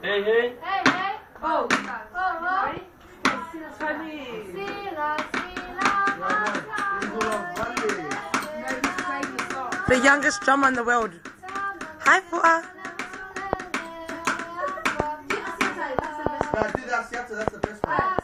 Hey, hey. Hey, hey. Oh. Ready? The youngest drummer in the world. Hi, Fu'a. Do that siata, that's the best one.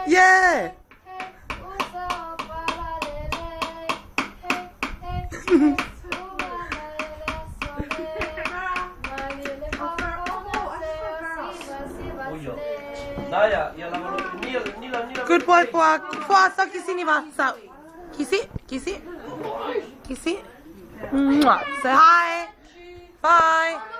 Yeah. Good boy, Fu'a. Fu'a, so kissy ni ba? So, kissy, kissy, kissy. Mwah. Say hi. Bye.